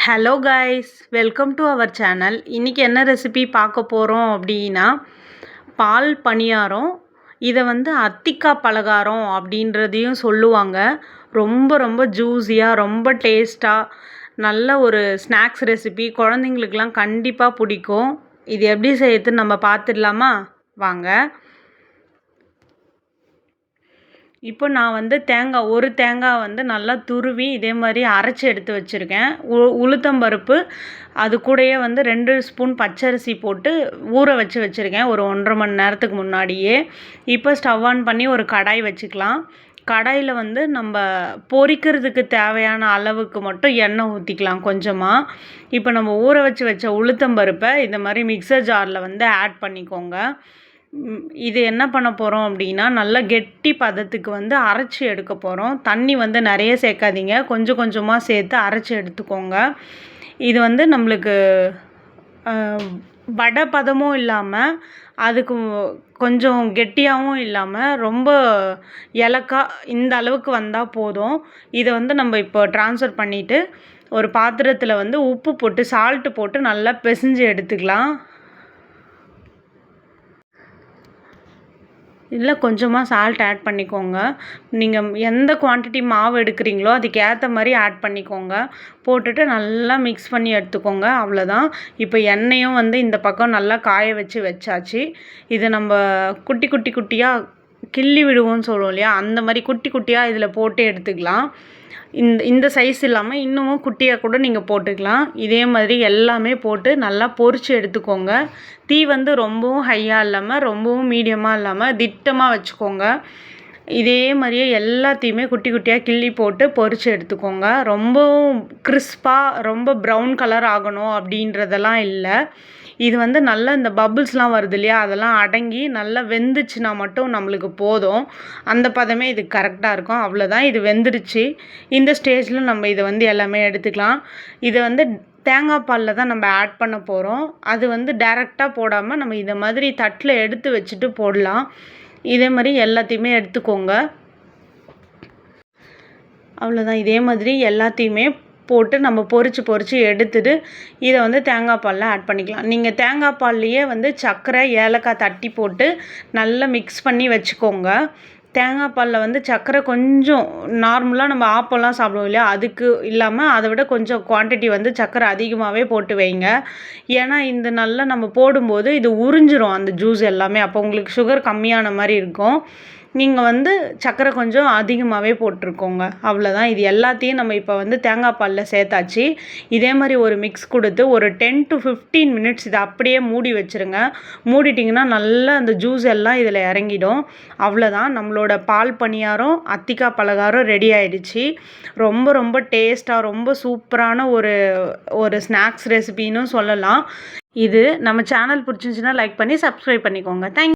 Hello guys, welcome to our channel. இன்றைக்கி என்ன recipe பார்க்க போகிறோம் அப்படின்னா, பால் பணியாரம். இதை அத்திக்காய் பலகாரம் அப்படின்றதையும் சொல்லுவாங்க. ரொம்ப ரொம்ப ஜூஸியாக, ரொம்ப டேஸ்ட்டாக, நல்ல ஒரு ஸ்நாக்ஸ் ரெசிபி. குழந்தைங்களுக்கெலாம் கண்டிப்பாக பிடிக்கும். இது எப்படி செய்யறதுன்னு நம்ம பார்த்துடலாமா? வாங்க. இப்போ நான் ஒரு தேங்காய் நல்லா துருவி இதே மாதிரி அரைச்சி எடுத்து வச்சுருக்கேன். உளுத்தம்பருப்பு, அது கூடயே 2 ஸ்பூன் பச்சரிசி போட்டு ஊற வச்சுருக்கேன் ஒரு 1.5 மணி நேரத்துக்கு முன்னாடியே. இப்போ ஸ்டவ் ஆன் பண்ணி ஒரு கடாய் வச்சுக்கலாம். கடாயில் நம்ம பொரிக்கிறதுக்கு தேவையான அளவுக்கு மட்டும் எண்ணெய் ஊற்றிக்கலாம் கொஞ்சமாக. இப்போ நம்ம ஊற வச்ச உளுத்தம்பருப்பை இந்த மாதிரி மிக்சர் ஜாரில் ஆட் பண்ணிக்கோங்க. இது என்ன பண்ண போகிறோம் அப்படின்னா, நல்லா கெட்டி பதத்துக்கு அரைச்சி எடுக்க போகிறோம். தண்ணி நிறைய சேர்க்காதீங்க, கொஞ்சம் கொஞ்சமாக சேர்த்து அரைச்சி எடுத்துக்கோங்க. இது நம்மளுக்கு வடை பதமும் இல்லாமல், அதுக்கு கொஞ்சம் கெட்டியாகவும் இல்லாமல், ரொம்ப இலக்கா இந்த அளவுக்கு வந்தால் போதும். இதை நம்ம இப்போ ட்ரான்ஸ்ஃபர் பண்ணிவிட்டு ஒரு பாத்திரத்தில் உப்பு போட்டு சால்ட்டு போட்டு நல்லா பிசைஞ்சு எடுத்துக்கலாம். இதில் கொஞ்சமாக சால்ட் ஆட் பண்ணிக்கோங்க. நீங்கள் எந்த குவான்டிட்டி மாவு எடுக்கிறீங்களோ அதுக்கு ஏற்ற மாதிரி ஆட் பண்ணிக்கோங்க. போட்டுட்டு நல்லா மிக்ஸ் பண்ணி எடுத்துக்கோங்க. அவ்வளோதான். இப்போ எண்ணெயும் இந்த பக்கம் நல்லா காய வச்சாச்சு. இதை நம்ம குட்டி குட்டி குட்டியாக கிள்ளி விடுவோம்னு சொல்லுவோம் இல்லையா, அந்த மாதிரி குட்டி குட்டியாக இதில் போட்டு எடுத்துக்கலாம். இந்த சைஸ் இல்லாமல் இன்னமும் குட்டியாக கூட நீங்கள் போட்டுக்கலாம். இதே மாதிரி எல்லாமே போட்டு நல்லா பொரித்து எடுத்துக்கோங்க. தீ ரொம்பவும் ஹையாக இல்லாமல், ரொம்பவும் மீடியமாக இல்லாமல் திட்டமாக வச்சுக்கோங்க. இதே மாதிரியே எல்லாத்தையுமே குட்டி குட்டியாக கிள்ளி போட்டு பொரித்து எடுத்துக்கோங்க. ரொம்பவும் கிறிஸ்பாக ரொம்ப ப்ரௌன் கலர் ஆகணும் அப்படின்றதெல்லாம் இல்லை. இது நல்லா இந்த பபுள்ஸ்லாம் வருது இல்லையா, அதெல்லாம் அடங்கி நல்லா வெந்துச்சுன்னா மட்டும் நம்மளுக்கு போதும். அந்த பதமே இது கரெக்டாக இருக்கும். அவ்வளோதான், இது வெந்துருச்சு. இந்த ஸ்டேஜில் நம்ம இதை எல்லாமே எடுத்துக்கலாம். இதை தேங்காய் பாலில் தான் நம்ம ஆட் பண்ண போகிறோம். அது டைரெக்டாக போடாமல் நம்ம இதை மாதிரி தட்டில் எடுத்து வச்சுட்டு போடலாம். இதே மாதிரி எல்லாத்தையுமே எடுத்துக்கோங்க. அவ்வளோதான். இதே மாதிரி எல்லாத்தையுமே போட்டு நம்ம பொரித்து எடுத்துட்டு இதை தேங்காய் பாலில் ஆட் பண்ணிக்கலாம். நீங்கள் தேங்காய் பால்லையே சர்க்கரை, ஏலக்காய் தட்டி போட்டு நல்லா மிக்ஸ் பண்ணி வச்சுக்கோங்க. தேங்காய் பாலில் சர்க்கரை கொஞ்சம் நார்மலாக நம்ம ஆப்பெல்லாம் சாப்பிடுவோம் இல்லையா, அதுக்கு இல்லாமல் அதை விட கொஞ்சம் குவான்டிட்டி சர்க்கரை அதிகமாகவே போட்டு வைங்க. ஏன்னா இந்த நல்லா நம்ம போடும்போது இது உறிஞ்சிரும் அந்த ஜூஸ் எல்லாமே. அப்போ உங்களுக்கு சுகர் கம்மியான மாதிரி இருக்கும். நீங்கள் சர்க்கரை கொஞ்சம் அதிகமாகவே போட்டிருக்கோங்க. அவ்வளோதான். இது எல்லாத்தையும் நம்ம இப்போ தேங்காய் பாலில் சேர்த்தாச்சு. இதே மாதிரி ஒரு மிக்ஸ் கொடுத்து ஒரு 10 to 15 மினிட்ஸ் இதை அப்படியே மூடி வச்சுருங்க. மூடிட்டிங்கன்னா நல்லா அந்த ஜூஸ் எல்லாம் இதில் இறங்கிடும். அவ்வளோதான், நம்மளோட பால் பணியாரம், அத்திக்காய் பலகாரம் ரெடி ஆகிடுச்சு. ரொம்ப ரொம்ப டேஸ்ட்டாக, ரொம்ப சூப்பரான ஒரு ஸ்நாக்ஸ் ரெசிபின்னு சொல்லலாம். இது நம்ம சேனல் பிடிச்சிருந்துச்சின்னா லைக் பண்ணி சப்ஸ்கிரைப் பண்ணிக்கோங்க. தேங்க்யூ.